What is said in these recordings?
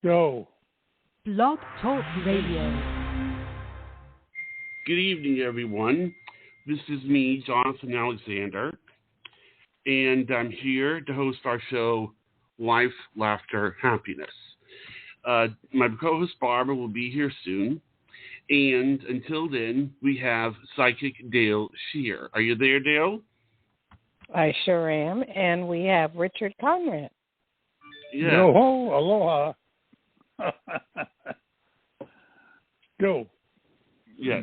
Go. Blog Talk Radio. Good evening, everyone. This is me, Jonathan Alexander, and I'm here to host our show, Life, Laughter, Happiness. My co-host Barbara will be here soon, and until then, we have psychic Dayle Schear. Are you there, Dayle? I sure am, and we have Richard Conrad. Yeah. Yo-ho, aloha. Go. Yes.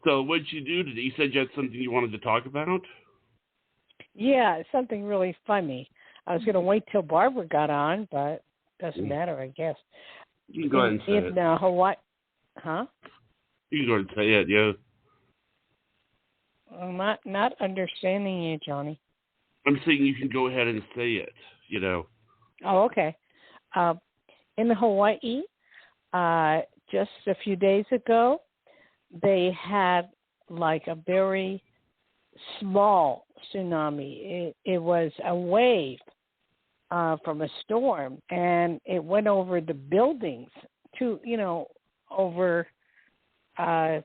So what did you do today? You said you had something you wanted to talk about? Yeah, it's something really funny. I was going to wait till Barbara got on, but doesn't matter, I guess. You can go ahead and say it. In Hawaii, huh? You can go ahead and say it, yeah. I'm not understanding you, Johnny. I'm saying you can go ahead and say it, you know. Oh, okay. In Hawaii, just a few days ago, they had like a very small tsunami. It was a wave from a storm, and it went over the buildings over a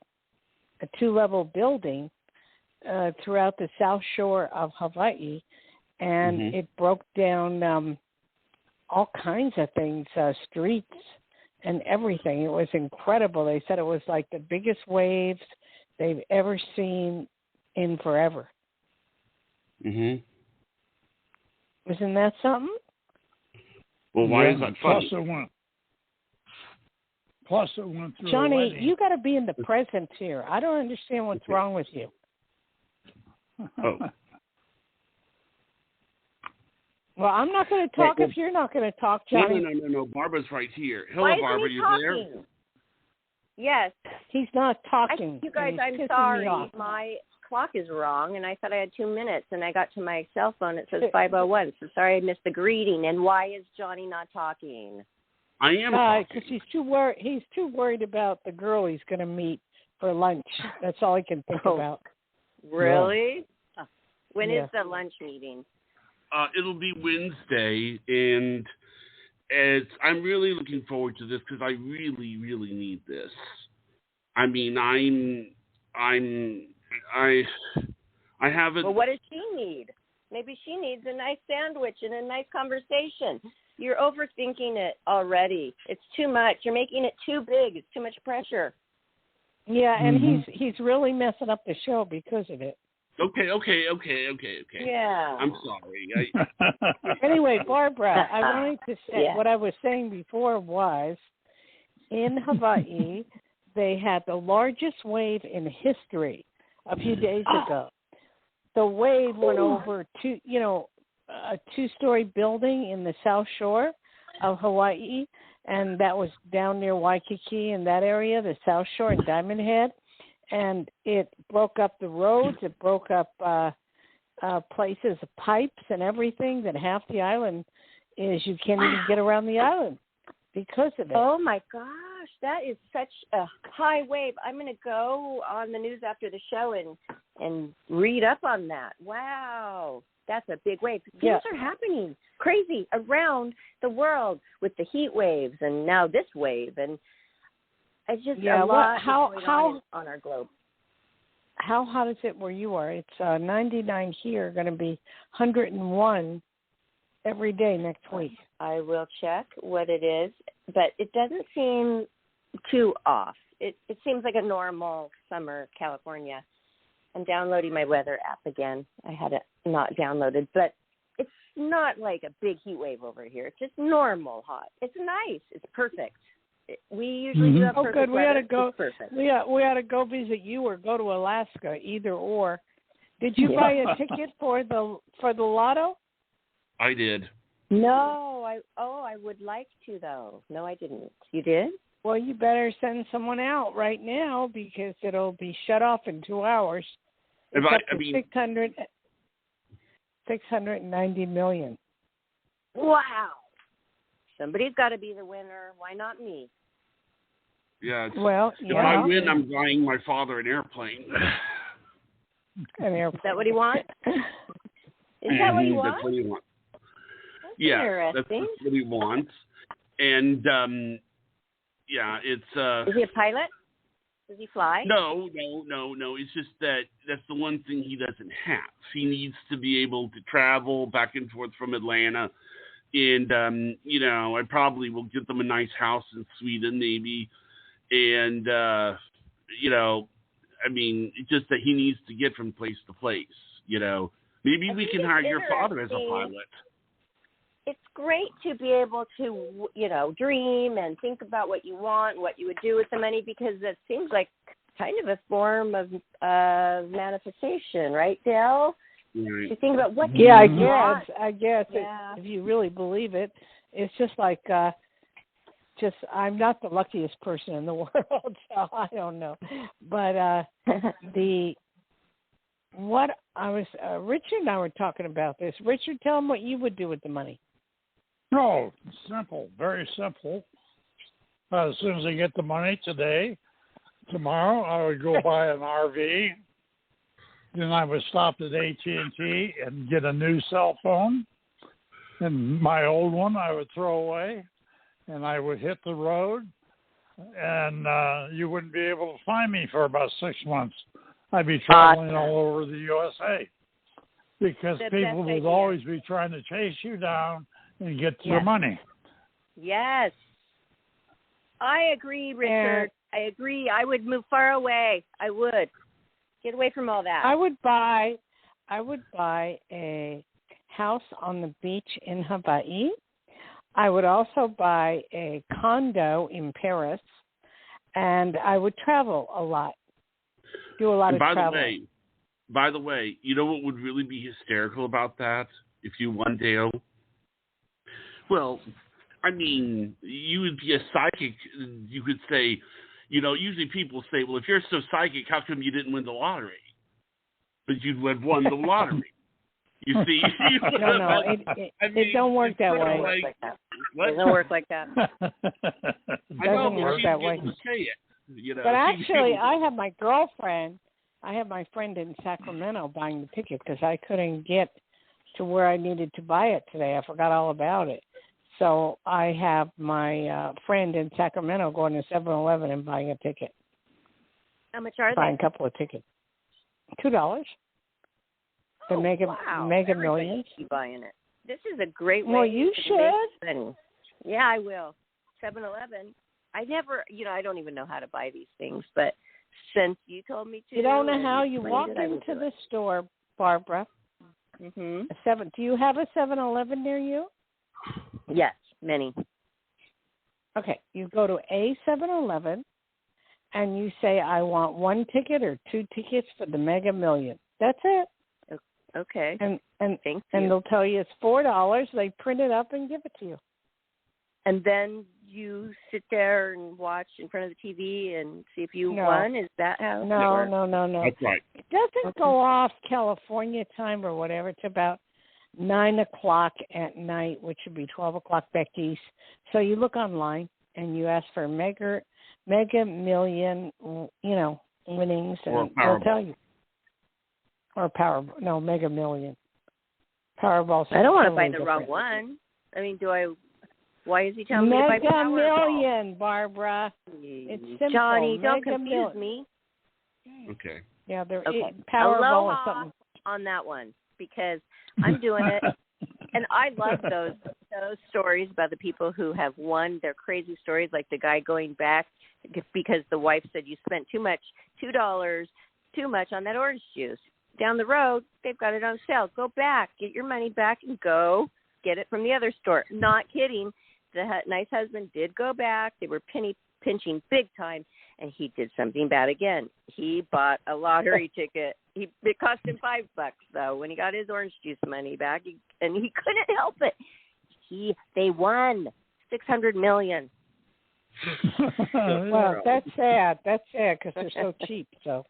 two-level building throughout the south shore of Hawaii, and it broke down all kinds of things, streets and everything. It was incredible. They said it was like the biggest waves they've ever seen in forever. Mm-hmm. Isn't that something? Well, why is that funny? Plus it went through Johnny, you got to be in the present here. I don't understand what's wrong with you. Oh. Well, I'm not going to talk if you're not going to talk, Johnny. No. Barbara's right here. Hello, Barbara. You there? Yes. He's not talking. You guys, I'm sorry. My clock is wrong, and I thought I had 2 minutes, and I got to my cell phone. It says 5:01. So sorry I missed the greeting. And why is Johnny not talking? I am talking. Because he's too worried about the girl he's going to meet for lunch. That's all he can think about. Really? Yeah. When is the lunch meeting? It'll be Wednesday, and I'm really looking forward to this because I really, really need this. I mean, I haven't. Well, what does she need? Maybe she needs a nice sandwich and a nice conversation. You're overthinking it already. It's too much. You're making it too big. It's too much pressure. Yeah, and he's really messing up the show because of it. Okay. Yeah. I'm sorry. Anyway, Barbara, I wanted to say what I was saying before was in Hawaii, they had the largest wave in history a few days ago. The wave went over a two-story building in the South Shore of Hawaii, and that was down near Waikiki in that area, the South Shore and Diamond Head. And it broke up the roads. It broke up places, pipes and everything that half the island is you can't even get around the island because of it. Oh, my gosh. That is such a high wave. I'm going to go on the news after the show and read up on that. Wow. That's a big wave. Things are happening crazy around the world with the heat waves and now this wave. And it's just a lot on our globe. How hot is it where you are? It's 99 here, going to be 101 every day next week. I will check what it is, but it doesn't seem too off. It seems like a normal summer California. I'm downloading my weather app again. I had it not downloaded, but it's not like a big heat wave over here. It's just normal hot. It's nice. It's perfect. We usually do have perfect good. We ought to go. Perfect. We ought to go visit you or go to Alaska, either or. Did you buy a ticket for the lotto? I did. No, I would like to though. No, I didn't. You did? Well, you better send someone out right now because it'll be shut off in 2 hours. It's up to 690 million. Wow. Somebody's got to be the winner. Why not me? Yeah. If I win, I'm buying my father an airplane. An airplane. Is that what he wants? Is that what he wants? That's what he wants. That's yeah, that's what he wants. And yeah, it's. Is he a pilot? Does he fly? No. It's just that's the one thing he doesn't have. He needs to be able to travel back and forth from Atlanta. And, I probably will get them a nice house in Sweden, maybe. And, it's just that he needs to get from place to place, Maybe we can hire your father as a pilot. It's great to be able to, dream and think about what you want, what you would do with the money, because it seems like kind of a form of manifestation, right, Dayle? Right. You think about what I want. guess if you really believe it, it's just like I'm not the luckiest person in the world, so I don't know. But Richard and I were talking about this. Richard, tell him what you would do with the money. No, simple, very simple. As soon as I get the money tomorrow, I would go buy an RV. Then I would stop at AT&T and get a new cell phone. And my old one I would throw away. And I would hit the road. And you wouldn't be able to find me for about 6 months. I'd be traveling all over the USA. Because people would always be trying to chase you down and get to the money. Yes. I agree, Richard. I agree. I would move far away. I would. Get away from all that. I would buy a house on the beach in Hawaii. I would also buy a condo in Paris, and I would travel a lot. Do a lot of traveling. By the way, you know what would really be hysterical about that if you won, Dayle? Well, you would be a psychic. You could say, usually people say, well, if you're so psychic, how come you didn't win the lottery? But you'd have won the lottery. You see? No, it don't work that way. It doesn't work like that. It doesn't work that way. But actually, I have my friend in Sacramento buying the ticket because I couldn't get to where I needed to buy it today. I forgot all about it. So I have my friend in Sacramento going to 7-Eleven and buying a ticket. How much are they? Buying a couple of tickets. $2. The Mega Millions. Be buying it. This is a great way. Well, you should. Yeah, I will. 7-Eleven. I never, I don't even know how to buy these things, but since you told me to. You don't know how. You walk into the store, Barbara. Mm-hmm. Do you have a 7-Eleven near you? Yes, many. Okay, you go to a 7-Eleven and you say, I want 1 ticket or 2 tickets for the Mega Million. That's it. Okay. And thank you. And they'll tell you it's $4. They print it up and give it to you. And then you sit there and watch in front of the TV and see if you won? Is that how it works? No. That's right. It doesn't go off California time or whatever. It's about 9 o'clock at night, which would be 12 o'clock back east. So you look online and you ask for Mega Million, winnings, and they'll tell you. Or Mega Million. Powerball. I don't want to buy the wrong one. Why is he telling me to buy Powerball? Mega Million, Barbara. It's simple. Johnny, don't Mega confuse me. Okay. Yeah, Aloha Powerball or something. On that one, because I'm doing it. And I love those stories about the people who have won. They're crazy stories, like the guy going back because the wife said you spent too much, $2 too much on that orange juice. Down the road, they've got it on sale. Go back, get your money back, and go get it from the other store. Not kidding. The nice husband did go back. They were pinching big time, and he did something bad again. He bought a lottery ticket. It cost him $5 though when he got his orange juice money back, and he couldn't help it. They won $600 million. Well, that's sad. That's sad because they're so cheap. So.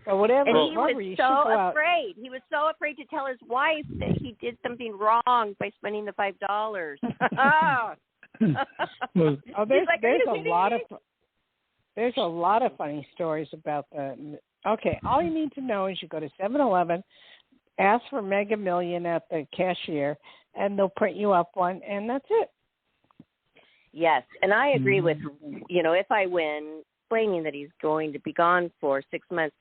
But whatever. And he was so afraid. He was so afraid to tell his wife that he did something wrong by spending the $5. There's a lot of funny stories about the. Okay, all you need to know is you go to 7-Eleven, ask for Mega Million at the cashier, and they'll print you up one, and that's it. Yes, and I agree with, if I win, explaining that he's going to be gone for 6 months.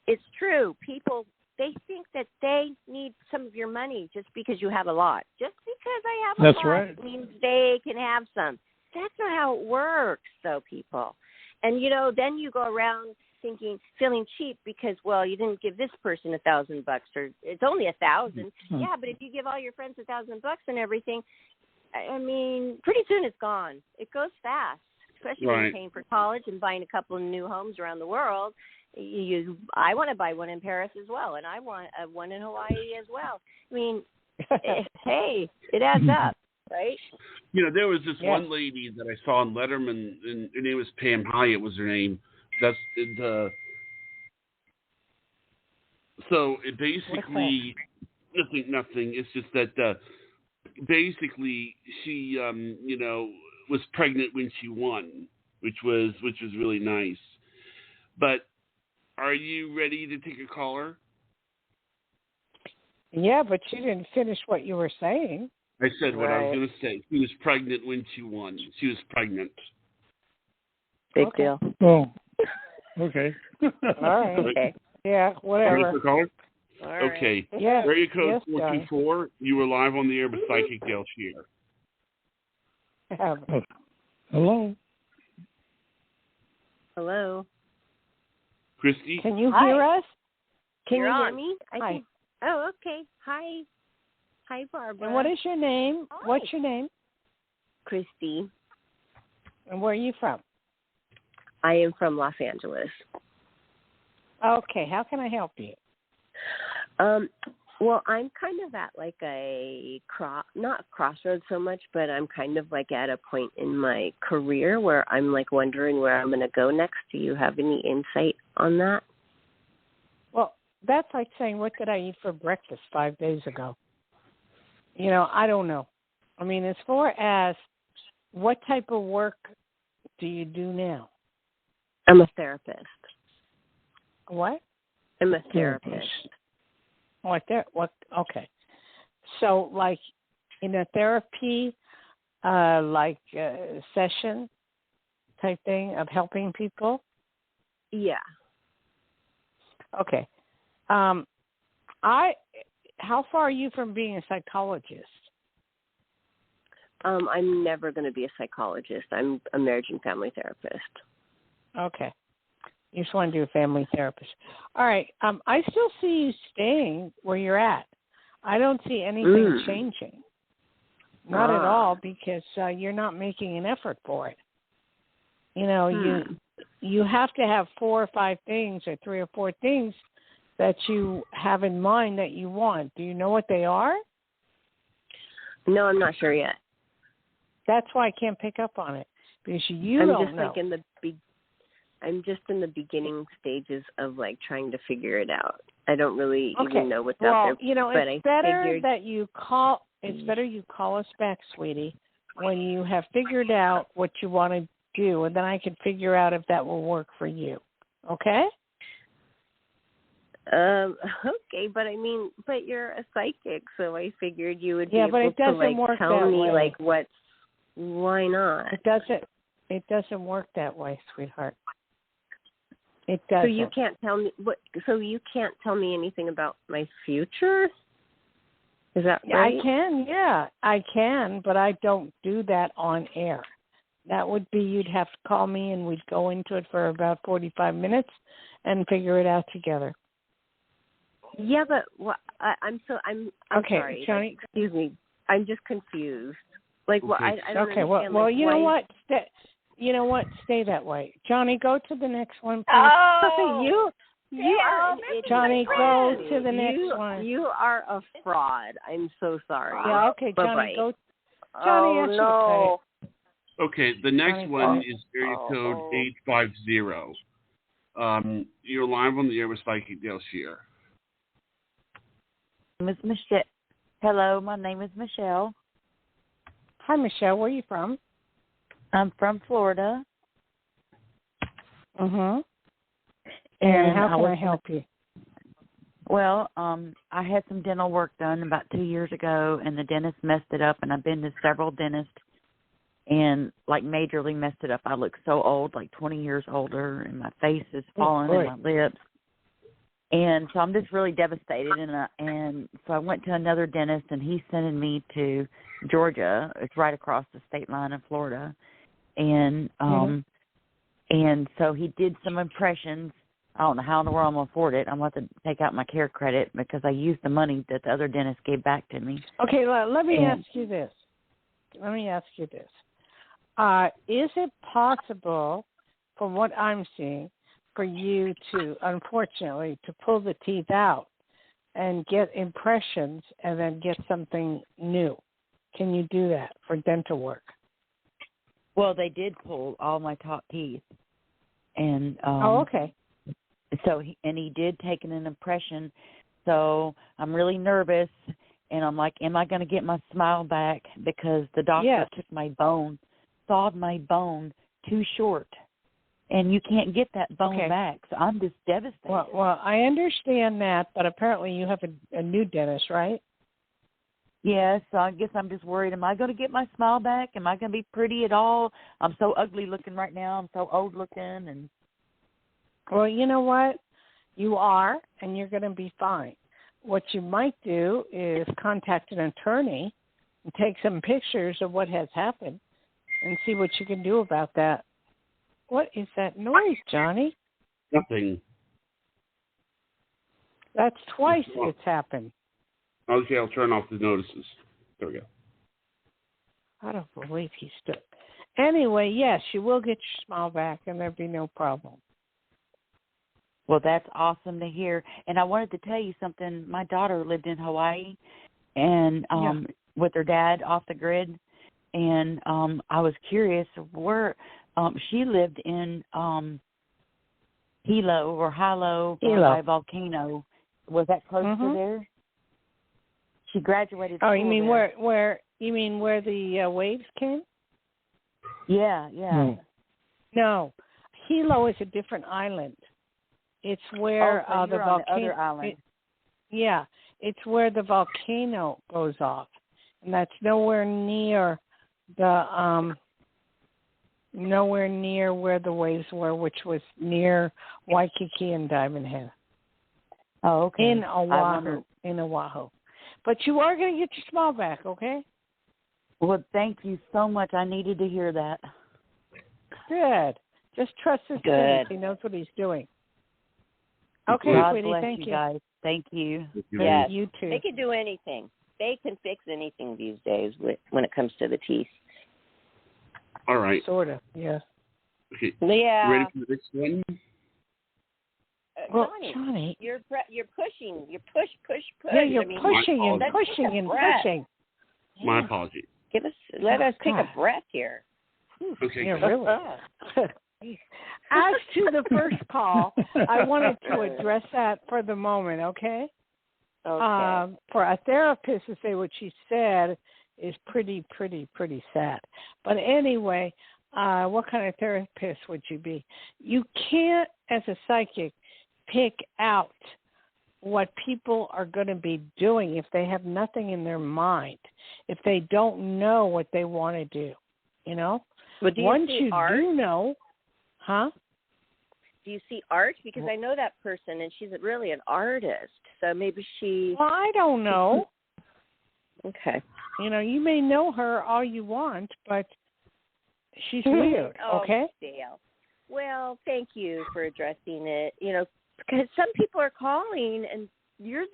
It's true. People, they think that they need some of your money just because you have a lot. Just because I have a That's lot right. means they can have some. That's not how it works, though, people. And, then you go around feeling cheap because, well, you didn't give this person $1,000 or it's only $1,000. Mm-hmm. Yeah, but if you give all your friends $1,000 and everything, I mean, pretty soon it's gone. It goes fast, especially when you're paying for college and buying a couple of new homes around the world. I want to buy one in Paris as well, and I want one in Hawaii as well. I mean, hey, it adds up, right? There was this one lady that I saw on Letterman, and her name was Pam Hyatt. Was her name? That's so it basically nothing. It's just that basically she was pregnant when she won, which was really nice. But are you ready to take a caller? Yeah, but you didn't finish what you were saying. I said what I was going to say. She was pregnant when she won. She was pregnant. Big deal. Oh, okay. All right. Okay. Yeah, whatever. Okay. Yes. Area code Yes, 424. You were live on the air with Psychic Dayle Schear. Hello. Hello. Christy? Can you hear us? Can You're you hear on. me? Hi. Oh, okay. Hi. Hi, Barbara. And what is your name? Hi. What's your name? Christy. And where are you from? I am from Los Angeles. Okay. How can I help you? Well, I'm kind of at like not crossroads so much, but I'm kind of like at a point in my career where I'm like wondering where I'm going to go next. Do you have any insight on that? Well, that's like saying, what did I eat for breakfast 5 days ago? I don't know. I mean, as far as what type of work do you do now? I'm a therapist. What? I'm a therapist. What? Okay. So, like in a therapy, session type thing of helping people. Yeah. Okay. How far are you from being a psychologist? I'm never going to be a psychologist. I'm a marriage and family therapist. Okay. You just want to do a family therapist. All right. I still see you staying where you're at. I don't see anything changing. Not at all, because you're not making an effort for it. You have to have 4 or 5 things or 3 or 4 things that you have in mind that you want. Do you know what they are? No, I'm not sure yet. That's why I can't pick up on it, because you I'm don't just know. like I'm just in the beginning stages of like trying to figure it out. I don't really even know what's out there. But it's better that you call. It's better you call us back, sweetie, when you have figured out what you want to do, and then I can figure out if that will work for you. Okay? Okay, but but you're a psychic, so I figured you would be able it doesn't to like work tell that me way. like why not? It doesn't work that way, sweetheart. It doesn't. So you can't tell me anything about my future? Is that right? I can, I can, but I don't do that on air. That would be, you'd have to call me and we'd go into it for about 45 minutes and figure it out together. Yeah, but I'm okay, sorry. Johnny. Excuse me. I'm just confused. Like, well, I don't understand. Well, you know what? You know what? Stay that way. Johnny, go to the next one, please. Oh, you are Johnny, go to the next one. You are a fraud. I'm so sorry. Yeah, okay, Johnny, Bye-bye. go. Johnny, no. Okay, the next one is area code 850. You're live on the air with Psychic Dayle Schear. Miss Michelle. Hello, my name is Michelle. Hi, Michelle. Where are you from? I'm from Florida. And how can I help you? Well, I had some dental work done about 2 years ago, and the dentist messed it up, and I've been to several dentists, and like majorly messed it up. I look so old, like 20 years older, and my face is falling and my lips. And so I'm just really devastated. And so I went to another dentist, and he's sending me to Georgia. It's right across the state line in Florida. And and so he did some impressions. I don't know how in the world I'm going to afford it. I'm going to have to take out my care credit because I used the money that the other dentist gave back to me. Okay, let me ask you this. Is it possible, from what I'm seeing, for you to, unfortunately, to pull the teeth out and get impressions and then get something new? Can you do that for dental work? Well, they did pull all my top teeth. And okay. So he did take an impression. So I'm really nervous, and I'm like, am I going to get my smile back? Because the doctor took my bone, sawed my bone too short, and you can't get that bone back. So I'm just devastated. Well, I understand that, but apparently you have a new dentist, right? Yes, so I guess I'm just worried. Am I going to get my smile back? Am I going to be pretty at all? I'm so ugly looking right now. I'm so old looking. And well, you know what? You are, and you're going to be fine. What you might do is contact an attorney and take some pictures of what has happened and see what you can do about that. What is that noise, Johnny? Nothing. That's twice it's happened. Okay, I'll turn off the notices. There we go. I don't believe he stood. Anyway, yes, you will get your smile back, and there'll be no problem. Well, that's awesome to hear. And I wanted to tell you something. My daughter lived in Hawaii and with her dad off the grid. And I was curious where she lived in Hilo by Volcano. Was that close to there? She graduated. Oh, you mean there. where the waves came? Yeah. No, Hilo is a different island. It's where the volcano. The other island. It's where the volcano goes off, and that's nowhere near the where the waves were, which was near Waikiki and Diamond Head. Oh, okay. In Oahu. But you are going to get your smile back, okay? Well, thank you so much. I needed to hear that. Good. Just trust his goodness. He knows what he's doing. Okay, God sweetie, bless thank you guys. Thank you. Yes. You too. They can do anything. They can fix anything these days when it comes to the teeth. All right. Sort of, yes. Okay. Yeah. Ready for the next one? Well, Johnny, you're pushing. You push. Yeah, you're pushing and pushing and pushing. My apology. Let us take a breath here. Okay. Yeah, really. As to the first call, I wanted to address that for the moment, okay? Okay. For a therapist to say what she said is pretty sad. But anyway, what kind of therapist would you be? You can't, as a psychic, pick out what people are going to be doing if they have nothing in their mind, if they don't know what they want to do, you know? But once you art? do know, huh? Do you see art? Because I know that person, and she's really an artist. So maybe she... Well, I don't know. Okay. You know, you may know her all you want, but she's weird, okay? Dayle. Well, thank you for addressing it. You know, because some people are calling, and you're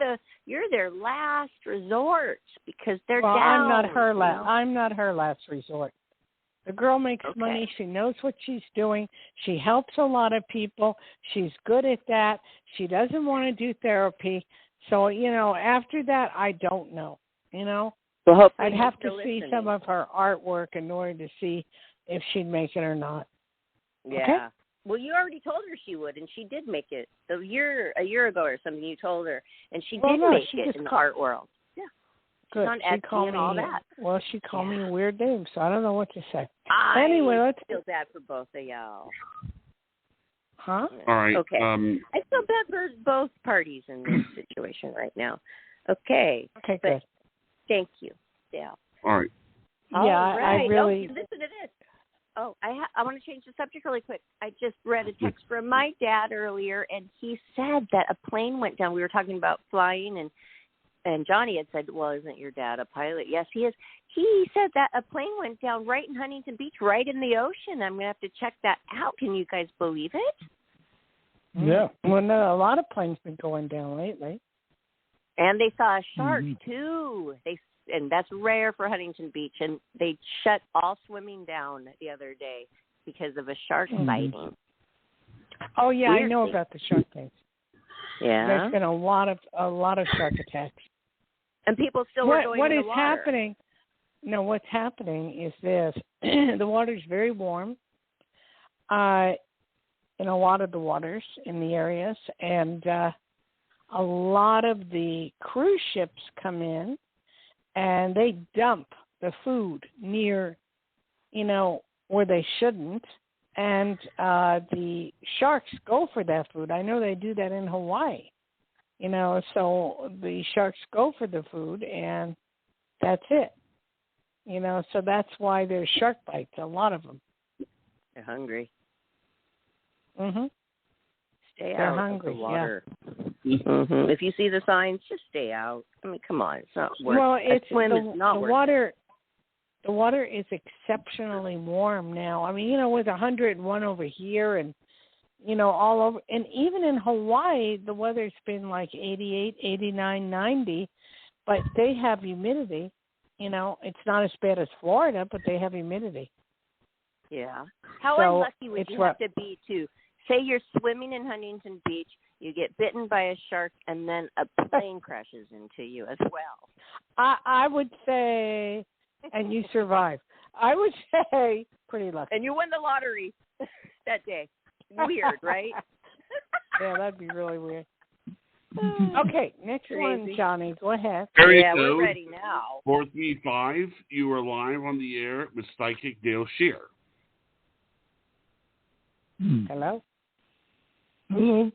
their last resort because they're down. I'm not her last resort. The girl makes money. She knows what she's doing. She helps a lot of people. She's good at that. She doesn't want to do therapy. So, you know, after that, I don't know, you know. Well, I'd have to see some of her artwork in order to see if she'd make it or not. Yeah. Okay? Well, you already told her she would, and she did make it. A year ago or something, you told her, and she did make it in the art world. Yeah. Good. She's on Etsy and all that. Well, she called me a weird name, so I don't know what to say. Anyway, let's feel bad for both of y'all. Huh? All right. Okay. I feel bad for both parties in this situation right now. Okay. Okay, but good. Thank you, Dayle. All right. I really. Oh, listen to this. Oh, I want to change the subject really quick. I just read a text from my dad earlier, and he said that a plane went down. We were talking about flying, and Johnny had said, well, isn't your dad a pilot? Yes, he is. He said that a plane went down right in Huntington Beach, right in the ocean. I'm going to have to check that out. Can you guys believe it? Yeah. Well, no, a lot of planes been going down lately. And they saw a shark, too. And that's rare for Huntington Beach. And they shut all swimming down the other day because of a shark biting. Oh, yeah, Weird I know thing. about the shark case. Yeah. There's been a lot of shark attacks. And people still are going What in is the water. happening? No, what's happening is this: the water's very warm in a lot of the waters in the areas, and a lot of the cruise ships come in, and they dump the food near, where they shouldn't, and the sharks go for that food. I know they do that in Hawaii. So the sharks go for the food, and that's it. So that's why there's shark bites, a lot of them. They're hungry. Mhm. Stay They're out hungry, of the water. Yeah. Mm-hmm. If you see the signs, just stay out. I mean, come on, it's not worth. Well, it's swim is not the worth water. The water is exceptionally warm now. I mean, with 101 over here, and all over, and even in Hawaii, the weather's been like 88, 89, 90, but they have humidity. It's not as bad as Florida, but they have humidity. Yeah. How So unlucky would you have to be to say you're swimming in Huntington Beach, you get bitten by a shark, and then a plane crashes into you as well? I would say, and you survive. I would say pretty lucky. And you win the lottery that day. Weird, right? Yeah, that'd be really weird. Okay, next one, Johnny. Go ahead. We're ready now. 435, you are live on the air with Psychic Dayle Schear. Hello? Hello.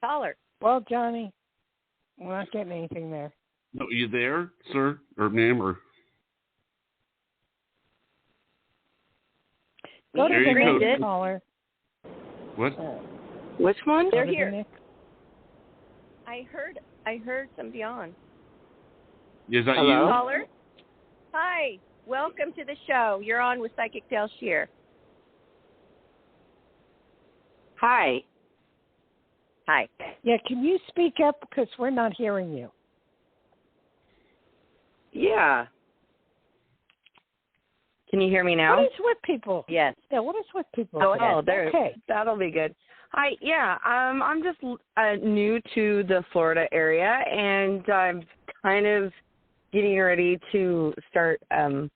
Caller. Well, Johnny, we're not getting anything there. No, are you there, sir, or ma'am, or? Go to the go. next caller. What? Which one? They're Go to here. the next. I heard somebody on. Is that Hello? you? Caller? Hi. Welcome to the show. You're on with Psychic Dayle Schear. Hi. Hi. Yeah, can you speak up because we're not hearing you? Yeah. Can you hear me now? What is with people? Yes. Yeah, what is with people? Oh, there. Okay. That'll be good. Hi. Yeah. I'm just new to the Florida area, and I'm kind of getting ready to start a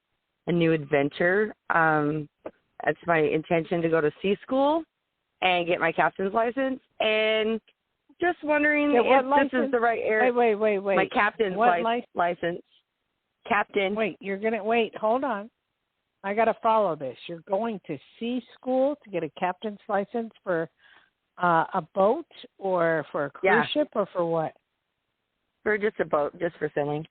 new adventure. That's my intention, to go to sea school and get my captain's license. And just wondering if this is the right area. Wait. My captain's license. Captain. Wait, hold on. I got to follow this. You're going to sea school to get a captain's license for a boat, or for a cruise ship, or for what? For just a boat, just for sailing.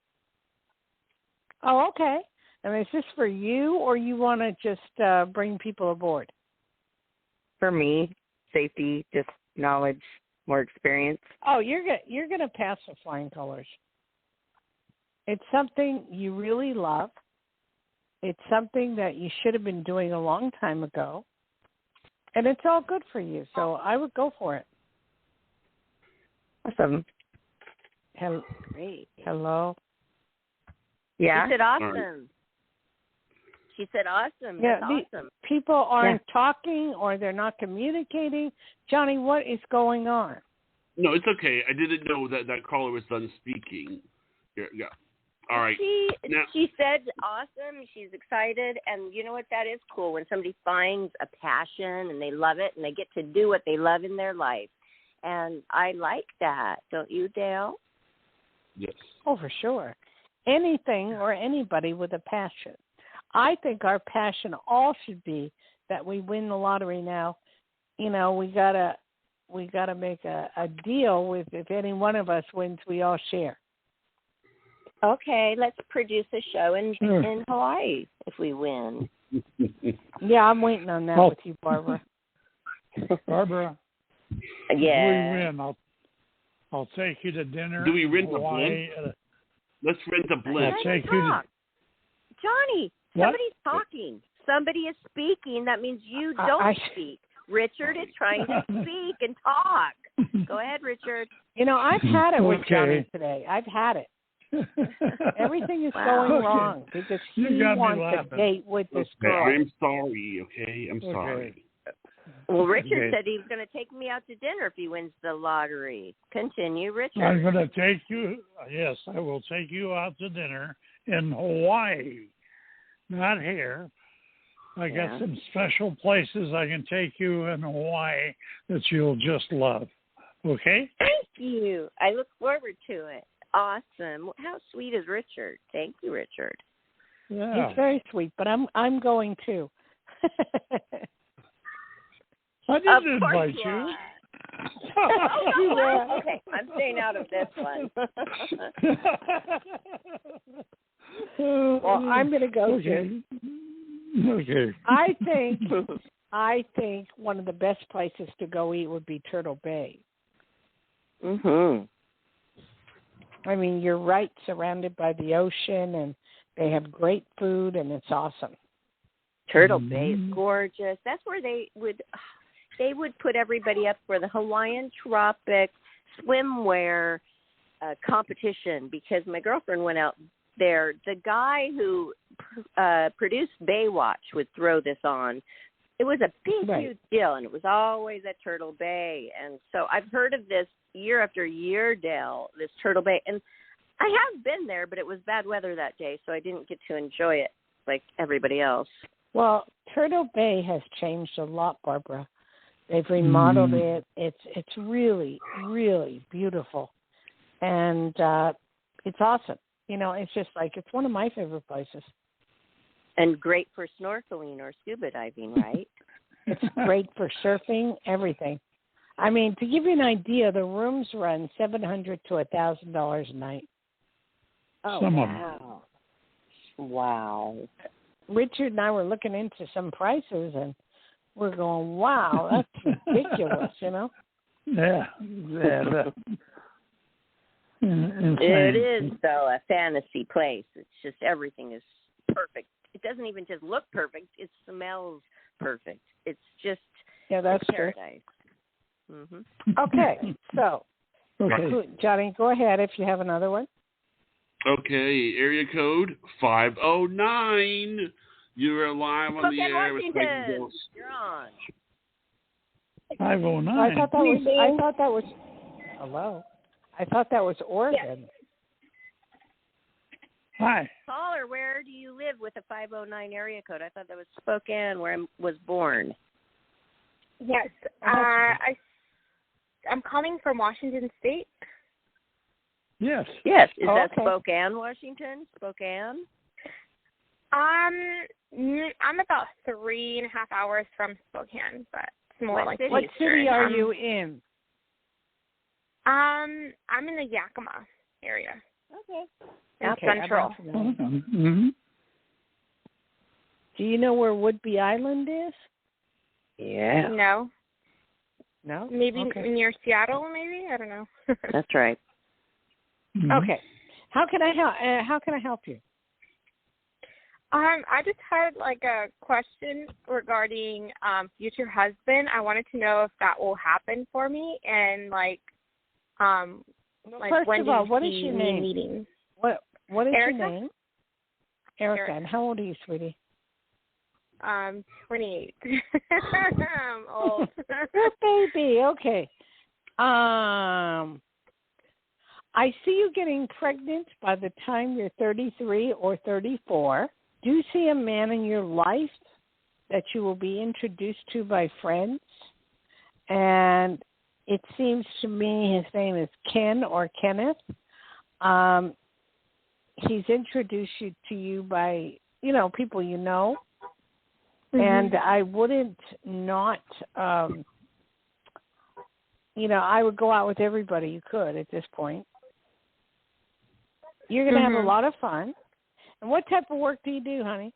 Oh, okay. And is this for you, or you want to just bring people aboard? For me, safety, just knowledge, more experience. Oh, you're gonna pass the flying colors. It's something you really love. It's something that you should have been doing a long time ago, and it's all good for you. So I would go for it. Awesome. Great. Hello. Yeah. She said awesome. She said awesome. Yeah, that's awesome. People aren't talking, or they're not communicating. Johnny, what is going on? No, it's okay. I didn't know that caller was done speaking. Yeah. All right. She said awesome. She's excited, and you know what? That is cool when somebody finds a passion and they love it and they get to do what they love in their life. And I like that, don't you, Dayle? Yes. Oh, for sure. Anything or anybody with a passion. I think our passion all should be that we win the lottery now. We gotta make a deal with, if any one of us wins, we all share. Okay, let's produce a show in Hawaii if we win. Yeah, I'm waiting on that with you, Barbara. Barbara. Yeah. If we win, I'll take you to dinner. Do we rent a Hawaii. blimp? Let's rent a blimp. I'll take you to... Johnny, What? somebody's talking. Somebody is speaking. That means you don't speak. Richard is trying to speak and talk. Go ahead, Richard. You know, I've had it with Johnny today. I've had it. Everything is going wrong because he wants a date with this girl. I'm sorry, okay? I'm sorry. Well, Richard said he was going to take me out to dinner if he wins the lottery. Continue, Richard. I'm going to take you, yes, I will take you out to dinner in Hawaii, not here. I got some special places I can take you in Hawaii that you'll just love. Okay? Thank you. I look forward to it. Awesome. How sweet is Richard? Thank you, Richard. Yeah. He's very sweet, but I'm going too. I didn't invite you. Okay, I'm staying out of this one. Well, I'm going to go too. Okay. I think one of the best places to go eat would be Turtle Bay. Mhm. I mean, you're right, surrounded by the ocean, and they have great food, and it's awesome. Turtle Bay is gorgeous. That's where they would put everybody up for the Hawaiian Tropic swimwear competition because my girlfriend went out there. The guy who produced Baywatch would throw this on. It was a big, huge deal, and it was always at Turtle Bay. And so I've heard of this year after year, Dayle, this Turtle Bay. And I have been there, but it was bad weather that day, so I didn't get to enjoy it like everybody else. Well, Turtle Bay has changed a lot, Barbara. They've remodeled it. It's really, really beautiful. And it's awesome. You know, it's just like, it's one of my favorite places. And great for snorkeling or scuba diving, right? It's great for surfing, everything. I mean, to give you an idea, the rooms run $700 to $1,000 a night. Oh, wow. Wow. Richard and I were looking into some prices, and we're going, wow, that's ridiculous, you know? Yeah. It is, though, a fantasy place. It's just everything is perfect. It doesn't even just look perfect. It smells perfect. It's just that's paradise. Mm-hmm. Okay, so, Johnny, go ahead if you have another one. Okay, area code 509. You are live on the air with Washington. You're on. 509. I thought that was hello. I thought that was Oregon. Yes. Hi. Caller, where do you live with a 509 area code? I thought that was Spokane, where I was born. Yes. I'm calling from Washington State. Yes. Yes. Is that Spokane, Washington? Spokane? I'm about 3.5 hours from Spokane, but it's more like what city are you in? I'm in the Yakima area. Okay. Central. Mm-hmm. Do you know where Whidbey Island is? Yeah. No. No? Maybe near Seattle, maybe? I don't know. That's right. Mm-hmm. Okay. How can I help you? I just had like a question regarding future husband. I wanted to know if that will happen for me, and first when of all, what is do you your see me name? meeting? What is Erica? your name? Erica. And how old are you, sweetie? 28. I'm old. Good baby. Okay. I see you getting pregnant by the time you're 33 or 34. Do you see a man in your life that you will be introduced to by friends? And it seems to me his name is Ken or Kenneth. He's introduced you to you by, people you know. Mm-hmm. And I wouldn't not, I would go out with everybody you could at this point. you're going to have a lot of fun. And what type of work do you do, honey?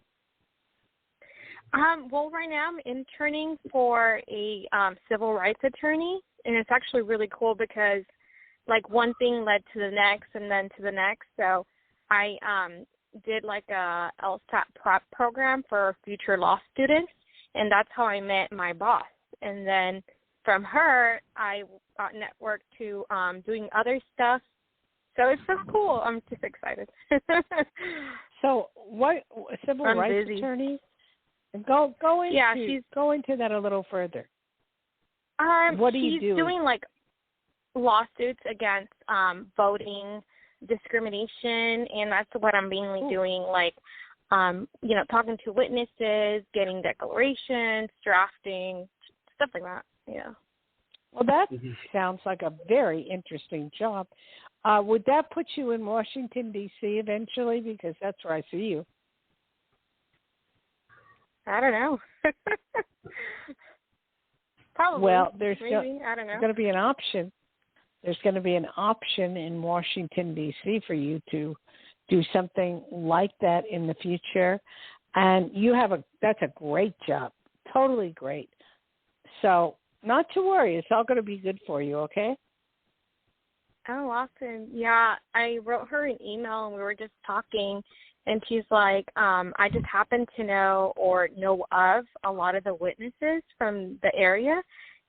Well, right now I'm interning for a civil rights attorney, and it's actually really cool because, like, one thing led to the next and then to the next. So I did, like, a LSAT prep program for future law students, and that's how I met my boss. And then from her, I got networked to doing other stuff. So it's so cool. I'm just excited. So what civil rights attorney? Go into that a little further. What do you do? She's doing like lawsuits against voting discrimination, and that's what I'm mainly doing. Like, talking to witnesses, getting declarations, drafting, stuff like that. Yeah. Well, that sounds like a very interesting job. Would that put you in Washington, D.C. eventually? Because that's where I see you. I don't know. Probably. Well, I don't know. going to be an option. There's going to be an option in Washington, D.C. for you to do something like that in the future. And that's a great job. Totally great. So not to worry. It's all going to be good for you, okay? Oh, awesome. Yeah, I wrote her an email and we were just talking, and she's like, I just happen to know of a lot of the witnesses from the area.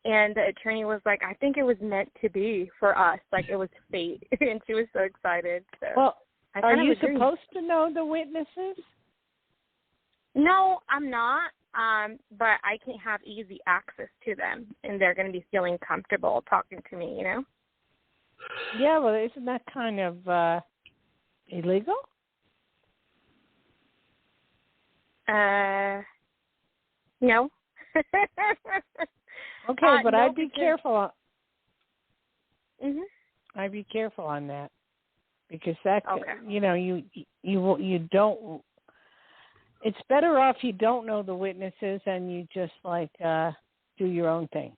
And the attorney was like, I think it was meant to be for us. Like, it was fate. And she was so excited. So well, are you supposed to know the witnesses? No, I'm not. But I can have easy access to them, and they're going to be feeling comfortable talking to me, Yeah, well, isn't that kind of illegal? No. Okay, but no, I'd be careful. Mhm. I'd be careful on that because that, okay. You don't. It's better off you don't know the witnesses and you just do your own thing.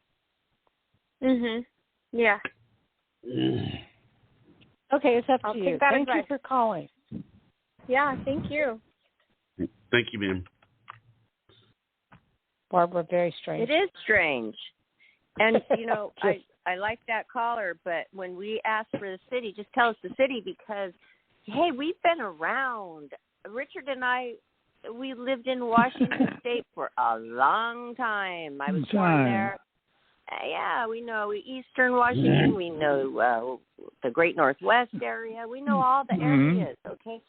Mhm. Yeah. Okay, it's up I'll to take you. that Thank advice. you for calling. Yeah, thank you. Thank you, ma'am. Barbara, very strange. It is strange. And, I like that caller, but when we ask for the city, just tell us the city because, hey, we've been around. Richard and I, we lived in Washington State for a long time. I was born there. Yeah, we know Eastern Washington. We know the Great Northwest area. We know all the areas, okay?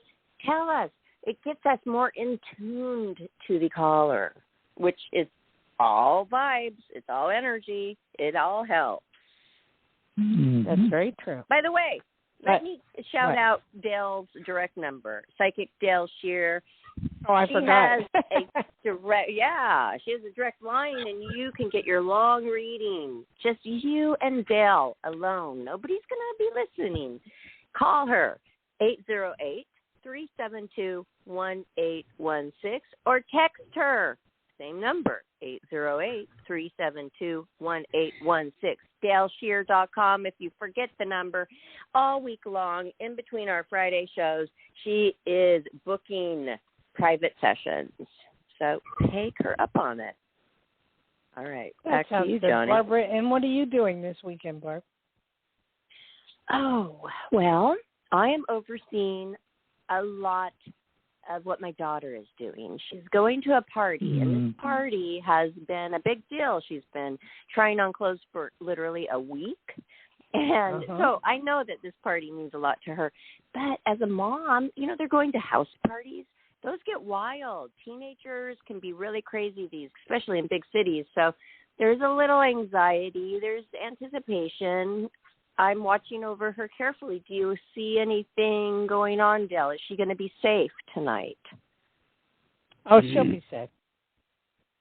Tell us. It gets us more in tune to the caller, which is all vibes. It's all energy. It all helps. That's very true. By the way, let me shout out Dayle's direct number, Psychic Dayle Schear. Oh, I forgot. She has she has a direct line, and you can get your long reading. Just you and Dayle alone. Nobody's going to be listening. Call her, 808-372-1816, or text her, same number, 808-372-1816. DayleSchear.com. If you forget the number, all week long, in between our Friday shows, she is booking private sessions. So take her up on it. All right. Back to you, Johnny. Barbara, and what are you doing this weekend, Barb? Oh, well, I am overseeing a lot of what my daughter is doing. She's going to a party, and this party has been a big deal. She's been trying on clothes for literally a week. And so I know that this party means a lot to her. But as a mom, they're going to house parties. Those get wild. Teenagers can be really crazy, especially in big cities. So there's a little anxiety. There's anticipation. I'm watching over her carefully. Do you see anything going on, Dayle? Is she going to be safe tonight? Oh, she'll be safe.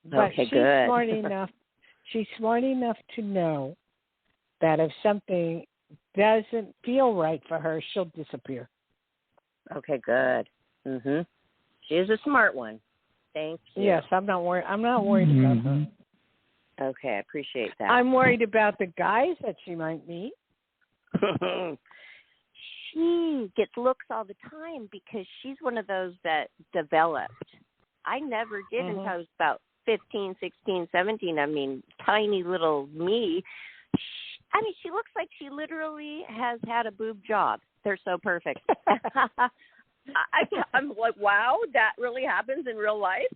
But okay, she's good. She's smart enough to know that if something doesn't feel right for her, she'll disappear. Okay, good. She is a smart one. Thank you. Yes, I'm not worried about her. Okay, I appreciate that. I'm worried about the guys that she might meet. she gets looks all the time because she's one of those that developed. I never did until I was about 15, 16, 17. I mean, tiny little me. She looks like she literally has had a boob job. They're so perfect. I'm like, wow, that really happens in real life?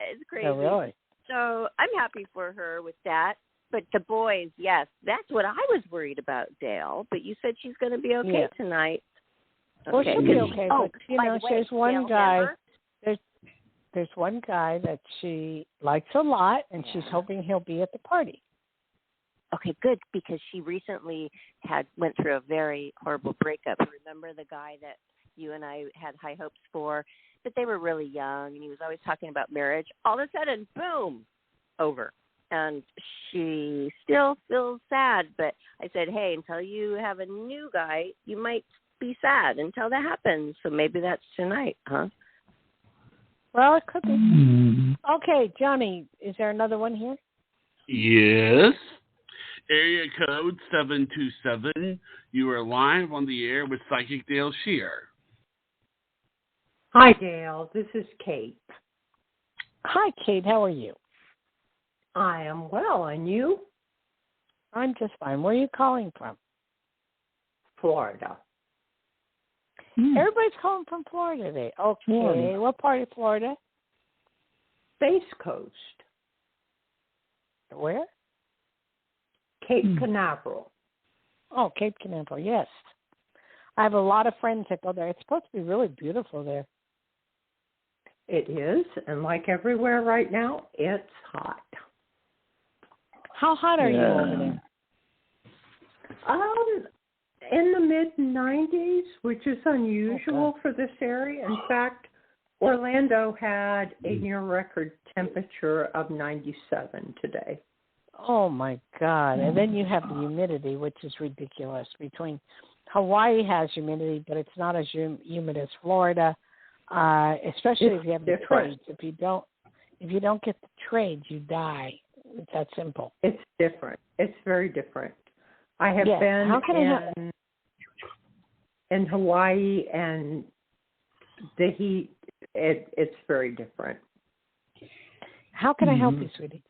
It's crazy. Oh, really? So I'm happy for her with that. But the boys, yes, that's what I was worried about, Dayle. But you said she's going to be okay tonight. Well, she'll be okay. But, there's one Dayle, guy. remember? There's one guy that she likes a lot, and she's hoping he'll be at the party. Okay, good, because she recently went through a very horrible breakup. Remember the guy that you and I had high hopes for? But they were really young, and he was always talking about marriage. All of a sudden, boom, over. And she still feels sad. But I said, hey, until you have a new guy, you might be sad until that happens. So maybe that's tonight, huh? Well, it could be. Okay, Johnny, is there another one here? Yes. Area code 727. You are live on the air with Psychic Dayle Schear. Hi, Dayle. This is Kate. Hi, Kate. How are you? I am well, and you? I'm just fine. Where are you calling from? Florida. Everybody's calling from Florida today. Okay. Florida. What part of Florida? Space Coast. Where? Cape Canaveral. Oh, Cape Canaveral, yes. I have a lot of friends that go there. It's supposed to be really beautiful there. It is, and like everywhere right now, it's hot. How hot are you over there? In the mid-90s, which is unusual for this area. In fact, Orlando had a near-record temperature of 97 today. Oh, my God. And then you have the humidity, which is ridiculous. Hawaii has humidity, but it's not as humid as Florida, especially if you have the trades. If you don't get the trades, you die. It's that simple. It's different. It's very different. I have been in Hawaii, and the heat, it's very different. How can I help you, sweetie?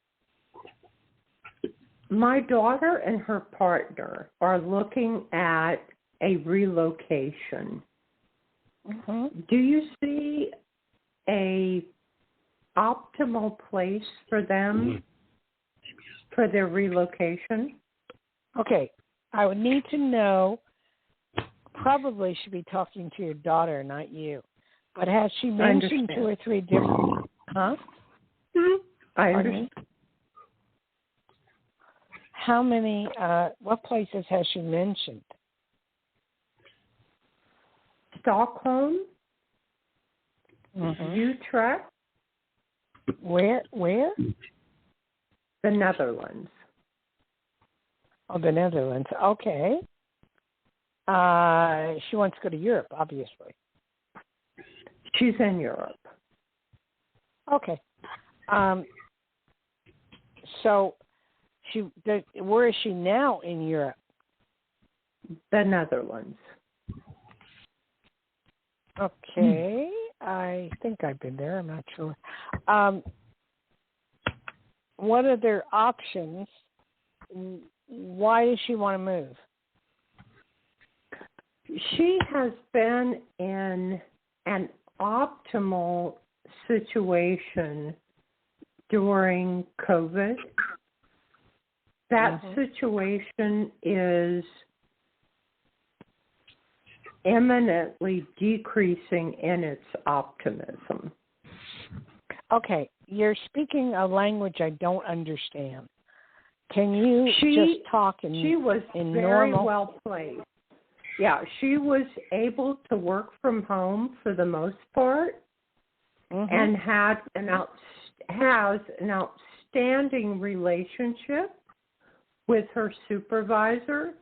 My daughter and her partner are looking at a relocation. Do you see a optimal place for them for their relocation? Okay. I would need to know, probably should be talking to your daughter, not you. But has she mentioned 2 or 3 different... Huh? I understand. How many, what places has she mentioned? Stockholm, Utrecht. Where? The Netherlands. Oh, the Netherlands. Okay. She wants to go to Europe, obviously. She's in Europe. Okay. So, where is she now in Europe? The Netherlands. Okay. I think I've been there. I'm not sure. What are their options? Why does she want to move? She has been in an optimal situation during COVID. That situation is eminently decreasing in its optimism. Okay, you're speaking a language I don't understand. Can you just talk in She was very well placed. Yeah, she was able to work from home for the most part, and has an outstanding relationship with her supervisor.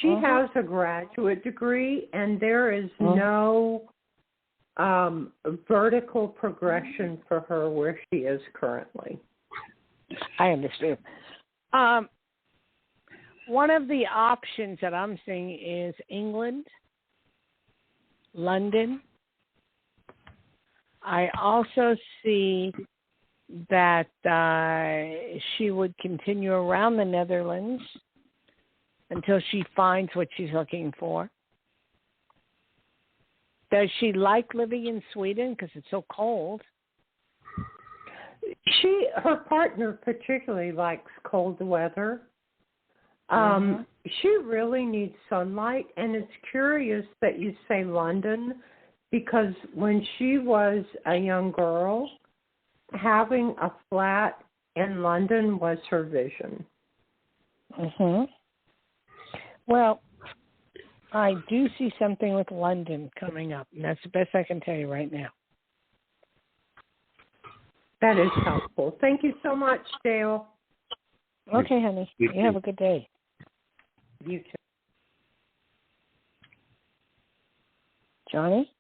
She has a graduate degree, and there is no vertical progression for her where she is currently. I understand. One of the options that I'm seeing is England, London. I also see that she would continue around the Netherlands until she finds what she's looking for. Does she like living in Sweden because it's so cold? Her partner particularly likes cold weather. She really needs sunlight, and it's curious that you say London, because when she was a young girl, having a flat in London was her vision. Well, I do see something with London coming up, and that's the best I can tell you right now. That is helpful. Thank you so much, Dayle. Okay, honey. You have a good day. You too. Johnny?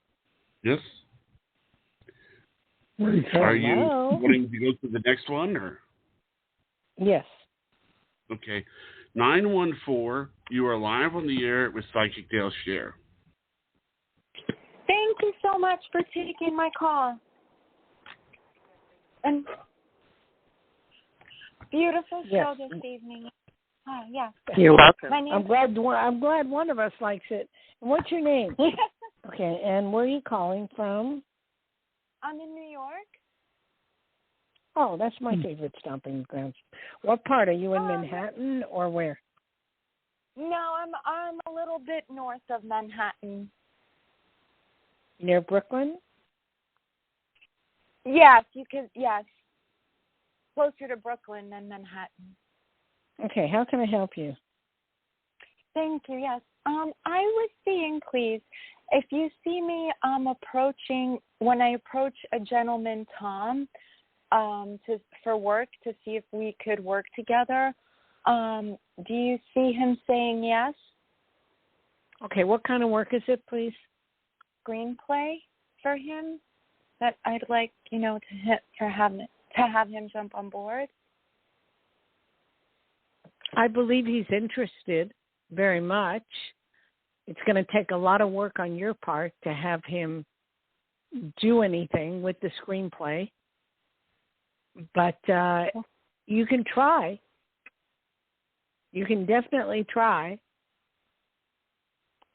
Yes? Are you wanting to go to the next one, or? Yes. Okay. 914, you are live on the air with Psychic Dayle Schear. Thank you so much for taking my call. And beautiful show this evening. Yes. You're welcome. I'm glad one of us likes it. And what's your name? Okay, and where are you calling from? I'm in New York. Oh, that's my favorite stomping grounds. What part? Are you in Manhattan or where? No, I'm a little bit north of Manhattan. Near Brooklyn? Yes, yes. Closer to Brooklyn than Manhattan. Okay, how can I help you? Thank you, yes. I was seeing, please, if you see me when I approach a gentleman, Tom, for work to see if we could work together, do you see him saying yes? Okay, what kind of work is it, please? Screenplay for him that I'd like, to have him jump on board. I believe he's interested very much. It's going to take a lot of work on your part to have him do anything with the screenplay. But you can try. You can definitely try.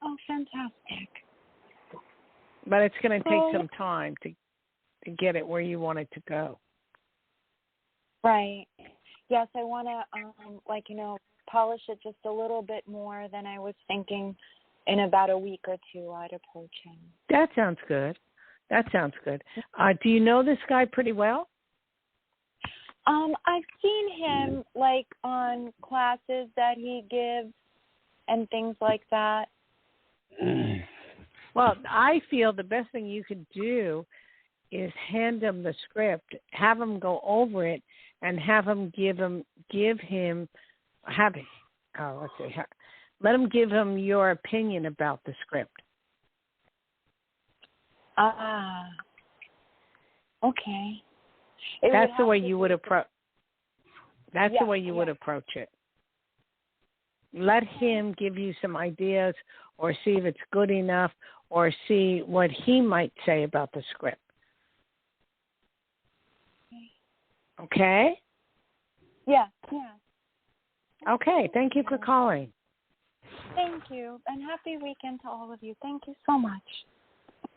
Oh, fantastic. But it's going to take some time to get it where you want it to go. Right. Yes, I want to, polish it just a little bit more than I was thinking. In about a week or two, I'd approach him. That sounds good. Do you know this guy pretty well? I've seen him, on classes that he gives and things like that. Well, I feel the best thing you could do is hand him the script, have him go over it, and have him let him give him your opinion about the script. Okay. That's the way you would approach. That's the way you would approach it. Let him give you some ideas, or see if it's good enough, or see what he might say about the script. Okay? Yeah. Okay, thank you for calling. Thank you, and happy weekend to all of you. Thank you so much.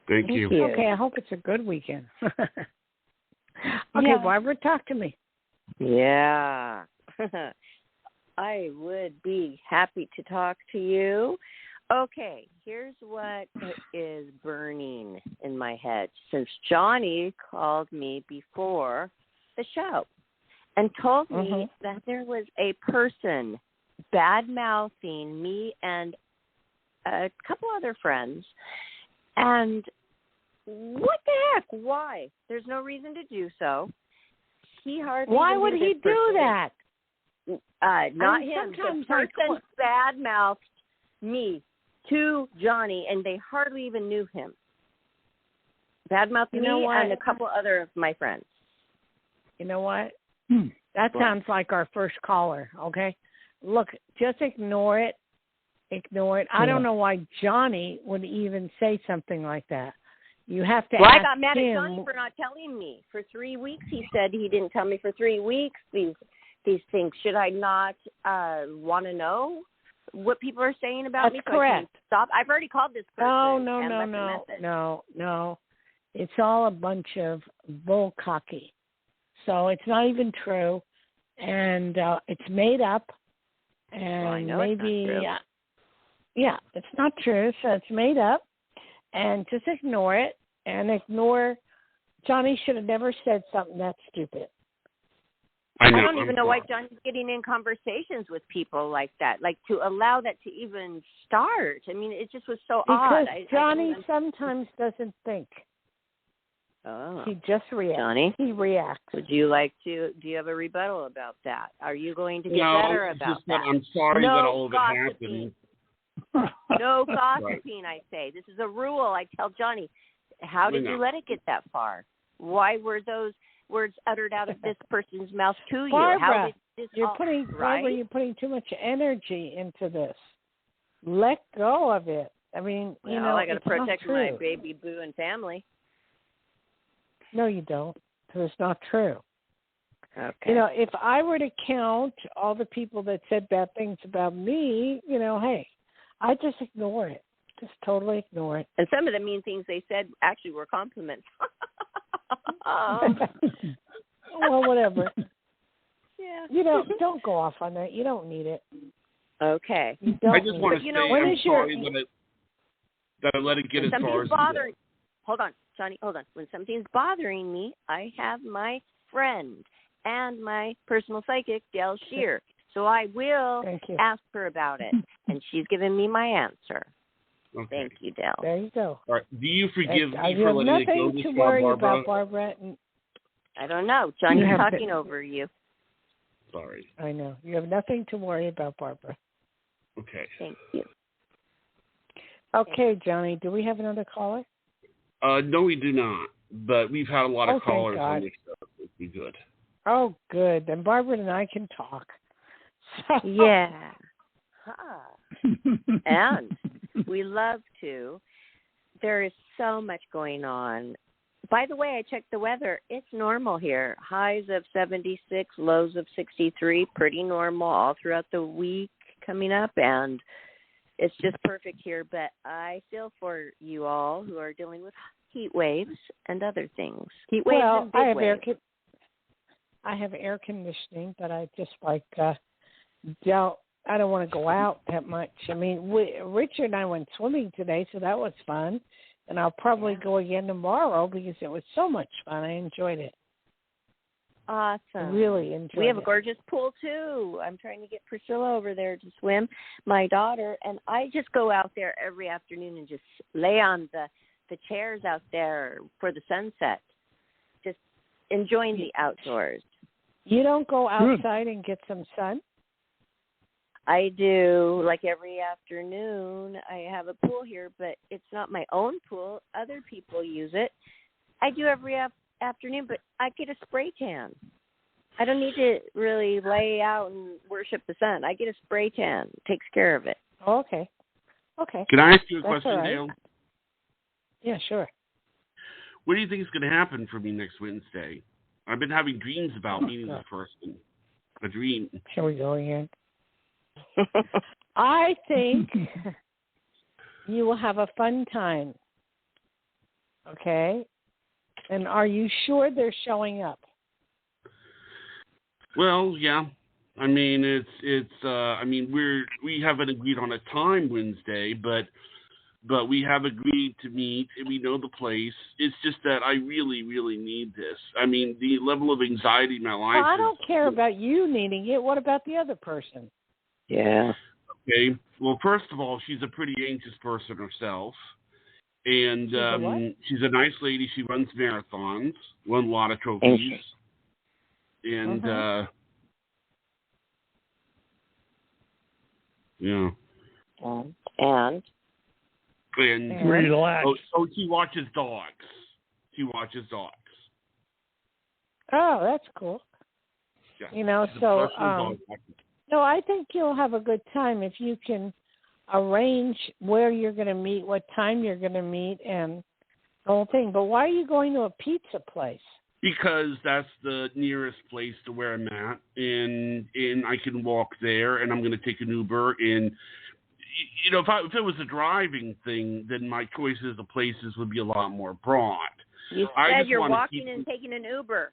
Thank you. Okay, I hope it's a good weekend. Okay, Barbara, talk to me. Yeah. I would be happy to talk to you. Okay, here's what is burning in my head. Since Johnny called me before the show and told me that there was a person bad-mouthing me and a couple other friends, and what the heck? Why? There's no reason to do so. He hardly. Why would he do that? Not him. The person bad-mouthed me to Johnny, and they hardly even knew him. Bad-mouthed me and a couple other of my friends. You know what? That sounds like our first caller, okay? look, just ignore it. Ignore it. I don't know why Johnny would even say something like that. You have to. Well, ask I got mad him. at Johnny for not telling me. For 3 weeks, he said he didn't tell me for 3 weeks these things. Should I not want to know what people are saying about That's me? So correct. I can stop. I've already called this person. No. It's all a bunch of bull cocky. So it's not even true, and it's made up. And well, I know maybe, it's not true. Yeah, it's not true. So it's made up, and just ignore it. And ignore. Johnny should have never said something that stupid. I don't even know why Johnny's getting in conversations with people like that. Like, to allow that to even start. I mean, it just was so odd. Because Johnny sometimes doesn't think. Oh. He just reacts. Johnny? He reacts. Would you like to, do you have a rebuttal about that? Are you going to get better about that? I'm sorry that all of it happened. No gossiping, I say. This is a rule. I tell Johnny, how did you let it get that far? Why were those words uttered out of this person's mouth to you? Barbara, how did this Barbara, you're putting too much energy into this. Let go of it. I mean, I got to it's protect not true. my baby boo and family. No, you don't, because it's not true. Okay. If I were to count all the people that said bad things about me, hey, I just ignore it. Just totally ignore it. And some of the mean things they said actually were compliments. Well, whatever. Yeah. Don't go off on that. You don't need it. Okay. I just want to say I'm sorry that I let it get as far as it did. Hold on, Johnny, hold on. When something's bothering me, I have my friend and my personal psychic, Dayle Schear. So I will ask her about it, and she's given me my answer. Okay. Thank you, Dayle. There you go. All right. Do you forgive me for letting it go this far, Barbara? You have nothing to worry about, Barbara. I don't know. Johnny's talking over you. Sorry. I know. You have nothing to worry about, Barbara. Okay. Thank you. Okay, Johnny, do we have another caller? No, we do not. But we've had a lot of callers on this show. It'd be good. Oh, good. Then Barbara and I can talk. So. Yeah. And we love to. There is so much going on. By the way, I checked the weather. It's normal here. Highs of 76, lows of 63. Pretty normal all throughout the week coming up. And it's just perfect here. But I feel for you all who are dealing with heat waves and other things. Heat waves and big waves. I have air conditioning, but I just I don't want to go out that much. I mean, Richard and I went swimming today, so that was fun. And I'll probably go again tomorrow because it was so much fun. I enjoyed it. Awesome. I really enjoyed it. We have a gorgeous pool, too. I'm trying to get Priscilla over there to swim, my daughter. And I just go out there every afternoon and just lay on the chairs out there for the sunset, just enjoying the outdoors. You don't go outside and get some sun? I do, like every afternoon. I have a pool here, but it's not my own pool. Other people use it. I do every afternoon, but I get a spray tan. I don't need to really lay out and worship the sun. I get a spray tan. It takes care of it. Oh, okay. Can I ask you a question, Dayle? Yeah, sure. What do you think is going to happen for me next Wednesday? I've been having dreams about meeting this person. A dream. Shall we go again? I think you will have a fun time. Okay? And are you sure they're showing up? Well, yeah. I mean, we haven't agreed on a time Wednesday, but we have agreed to meet and we know the place. It's just that I really, really need this. I mean, the level of anxiety in my life. Well, I don't care about you needing it. What about the other person? Yeah. Okay. Well, first of all, she's a pretty anxious person herself. And she's a nice lady. She runs marathons, won a lot of trophies. And, yeah. And relax. Oh, she watches dogs. Oh, that's cool. Yeah. You know, she's so So I think you'll have a good time if you can arrange where you're going to meet, what time you're going to meet, and the whole thing. But why are you going to a pizza place? Because that's the nearest place to where I'm at, and I can walk there, and I'm going to take an Uber. And you know, if it was a driving thing, then my choices of places would be a lot more broad. You said you're walking and taking an Uber.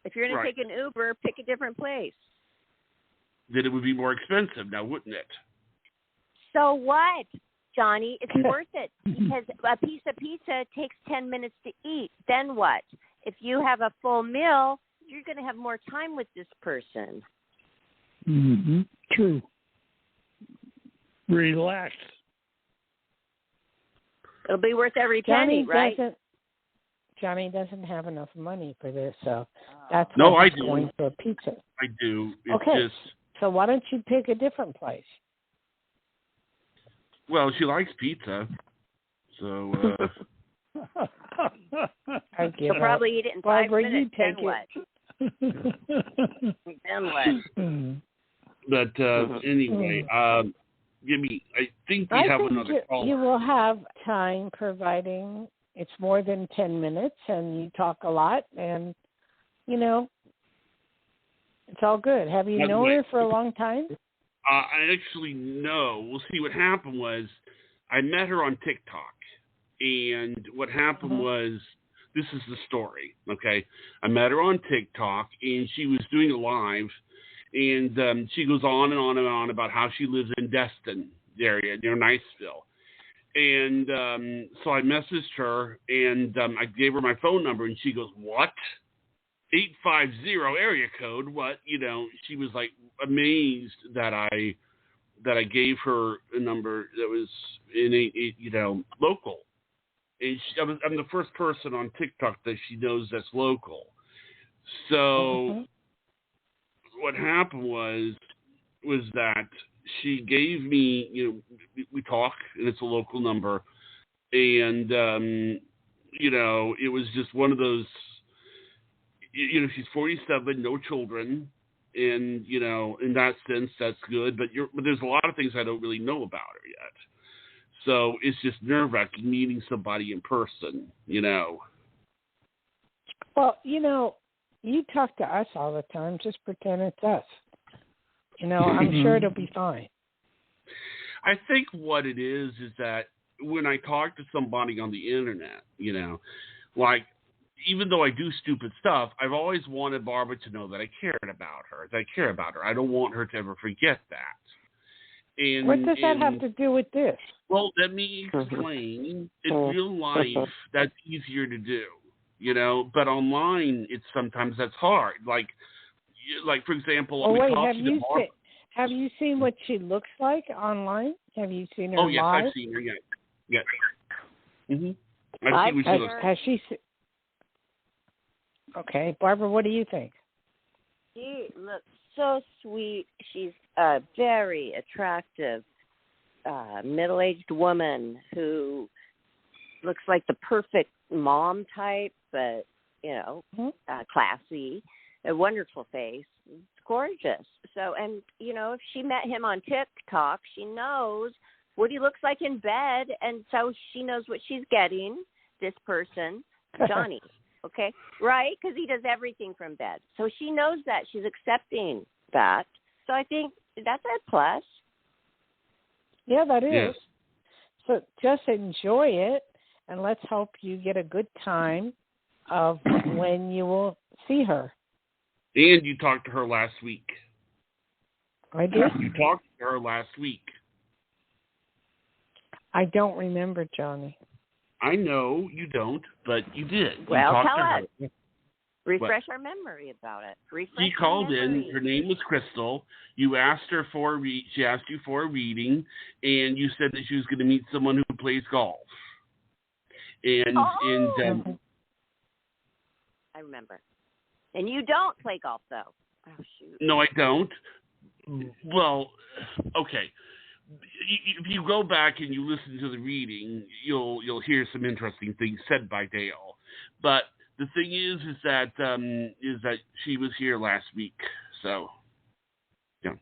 If you're going to take an Uber, pick a different place. Then it would be more expensive now, wouldn't it? So what, Johnny? It's worth it because a piece of pizza takes 10 minutes to eat. Then what? If you have a full meal, you're going to have more time with this person. Mm-hmm. True. Relax. It'll be worth every penny, right? Johnny doesn't have enough money for this, so that's no, why I he's do. going for a pizza. I do. It's okay, just... so why don't you pick a different place? Well, she likes pizza, so... She'll probably eat it in 5 Barbara, minutes. You take then it. what? Then what? But anyway, I think we have another call. You will have time, providing it's more than 10 minutes and you talk a lot, and, you know, it's all good. Have you known her for a long time? I actually know. We'll see. What happened was I met her on TikTok, and what happened was, this is the story, okay? I met her on TikTok, and she was doing a live, and she goes on and on and on about how she lives in Destin area near Niceville. And so I messaged her, and I gave her my phone number, and she goes, what? 850 area code? What? You know, she was like amazed that I gave her a number that was local. And I'm the first person on TikTok that she knows that's local. So what happened was that she gave me, we talk, and it's a local number. And, it was just one of those, she's 47, no children. And, in that sense, that's good. But there's a lot of things I don't really know about her yet. So it's just nerve-wracking meeting somebody in person, Well, you talk to us all the time. Just pretend it's us. I'm sure it'll be fine. I think what it is that when I talk to somebody on the internet, like, even though I do stupid stuff, I've always wanted Barbara to know that I cared about her, that I care about her. I don't want her to ever forget that. And, what does that have to do with this? Well, let me explain. In real life, that's easier to do, but online, sometimes that's hard. Like for example, have you seen what she looks like online? Have you seen her live? Oh, yes, I've seen her, yes. Mm-hmm. I've seen what she looks like. Has she... Okay, Barbara, what do you think? She looks so sweet. She's a very attractive middle-aged woman who looks like the perfect mom type, but, classy, a wonderful face. It's gorgeous. So, and, if she met him on TikTok, she knows what he looks like in bed, and so she knows what she's getting, this person, Johnny. Okay, right? Because he does everything from bed. So she knows that. She's accepting that. So I think that's a plus. Yeah, that is. Yes. So just enjoy it, and let's hope you get a good time of when you will see her. And you talked to her last week. I did? You talked to her last week. I don't remember, Johnny. I know you don't, but you did. Well, you tell us. Her. Refresh our memory about it. She called in. Her name was Crystal. You asked her she asked you for a reading, and you said that she was going to meet someone who plays golf. And I remember. And you don't play golf, though. Oh, shoot. No, I don't. Well, okay. If you go back and you listen to the reading, you'll hear some interesting things said by Dayle. But the thing is that she was here last week. So, yeah.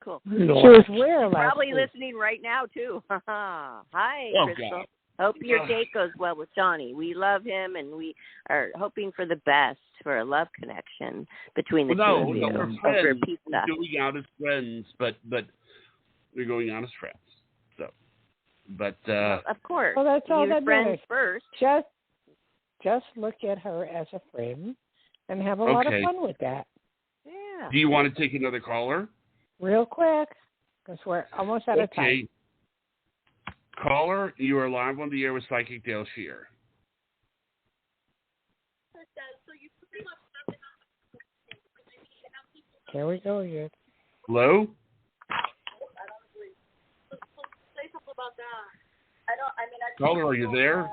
Cool. She was where last Probably week? listening right now, too. Hi, Oh, Crystal. God. Hope your date goes well with Johnny. We love him, and we are hoping for the best for a love connection between the two of you. We're Over friends. pizza. We're going out as friends, but we're going out as friends. So, but of course. Well, that's all you that friends matters. first. Just look at her as a friend and have a lot of fun with that. Yeah. Do you want to take another caller? Real quick, because we're almost out of time. Caller, you are live on the air with Psychic Dayle Schear. Here we go again. Hello? Caller, are you there?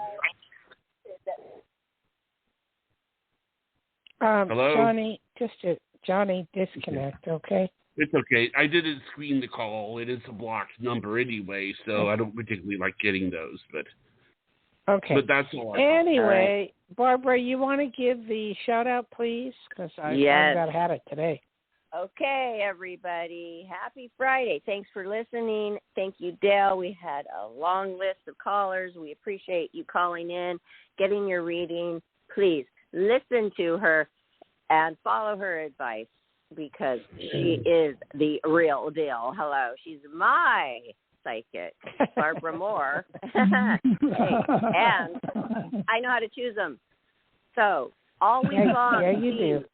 Hello? Johnny, disconnect, okay? It's okay. I didn't screen the call. It is a blocked number anyway, so I don't particularly like getting those. But okay. But that's all. Anyway, Barbara, you want to give the shout out, please? Because I haven't had it today. Okay, everybody. Happy Friday. Thanks for listening. Thank you, Dayle. We had a long list of callers. We appreciate you calling in, getting your reading. Please listen to her and follow her advice because she is the real deal. Hello. She's my psychic, Barbara Moore. Hey, and I know how to choose them. So all week long. Yeah, you do.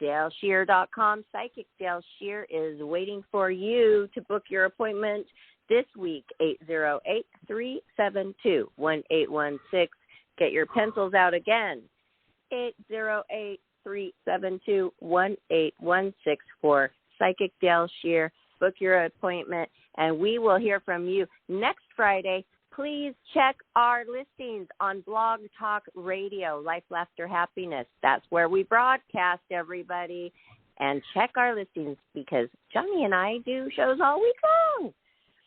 DayleSchear.com. Psychic Dayle Schear is waiting for you to book your appointment this week, 808-372-1816. Get your pencils out again, 808-372-1816 for Psychic Dayle Schear. Book your appointment, and we will hear from you next Friday. Please check our listings on Blog Talk Radio, Life, Laughter, Happiness. That's where we broadcast, everybody. And check our listings because Johnny and I do shows all week long.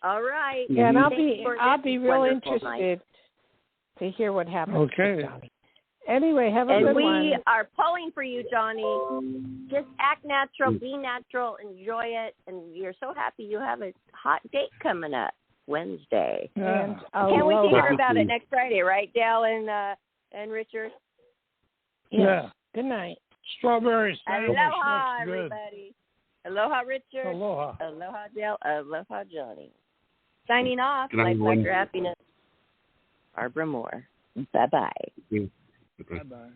All right. Yeah, and I'll be real interested to hear what happens with Johnny. Anyway, have a good one. And we are pulling for you, Johnny. Just act natural, be natural, enjoy it. And you're so happy you have a hot date coming up. Wednesday. Yeah. Can't wait to hear about it next Friday, right, Dayle and Richard? Yes. Yeah. Good night. Strawberry sandwich. Aloha, everybody. Aloha, Richard. Aloha. Aloha, Dayle. Aloha, Johnny. Signing off. Good night, Life, Laughter, Happiness. Barbara Moore. Bye-bye. Bye-bye.